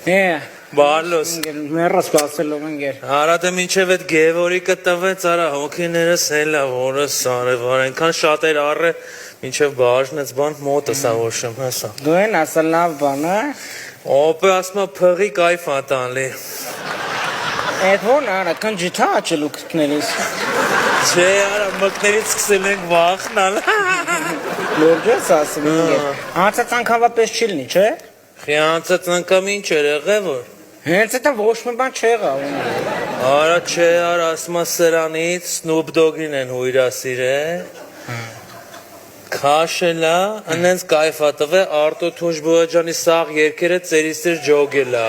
Բարլոս Մեռած բացելով ընկեր Արադը մինչև այդ Գևորիկը տվեց արա հոգիներս հելա որս արևար այնքան շատ էր առը մինչև բաժնեց բան մոտս ավոշեմ հեսա Դու են ասել լավ բան Օպե ասմա փղի կայֆ ատանլի Այդ ո՞ն արա կնջիթա աչելու կտներից Չէ արա մկներից սկսել ենք վախնալ Լորջես ասում ընկեր Անցած անգամվապես չի լինի չէ Խիանցած անգամ ինչ էր եղե որ Հենց էտա ոչ մի բան չեղավ Արա չէ արա ասմա սրանից Snoop Dogg-ին են հույրասիրել Քաշելա, անենց կայֆատվե Արտո Թունջբոյաջանի սաղ երկերը ծերիստեր ջոգելա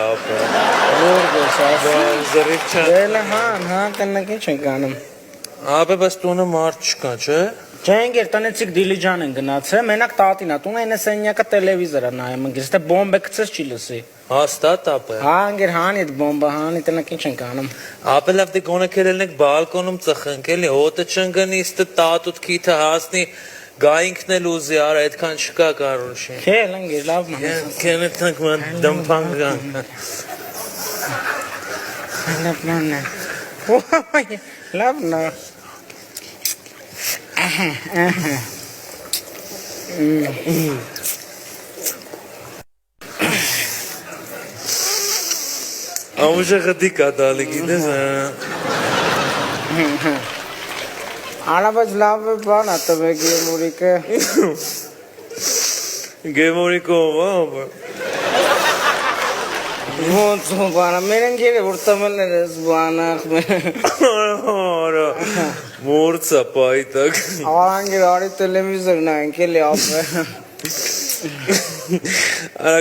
Լորջես ասում Զրիվ չա Դելը հան տնակ ինչ ենք անում Ապե բաս տունը մարդ չկա, չէ? Չէ ընկեր տնեցիկ դիլիջան են գնացել, մենակ տատինա, տունը այն սենյակը տելևիզորա նայում ընկեր, ստե բոմբը գցես չի լսի Հաստատ ապե Հա ընկեր հանի այդ բոմբը հանի տնակ ինչ ենք անում Ապե լավ դե գոնե քերելն եք բալկոնում ծխենք էլի, հոտը չընկնի, ստե տատուտ քիթը հասնի Գայինքն էլ ուզի, արա այդքան չկա կարոշի Քել ընկեր լավ ման Կենետնանք ման դմպանգան Լավ ման Լավ նա Ամուշը խտի կատալի գիտես Անաբաց լավ բան ատվե գեմուրիկը Գեմորիկով ապե Ոնց բանը մեր ընկերը որ տմելներ ես բանախ Արա մորցա պայտակ Անգեր արի տելևիզոր նայենք էլի ապե Արա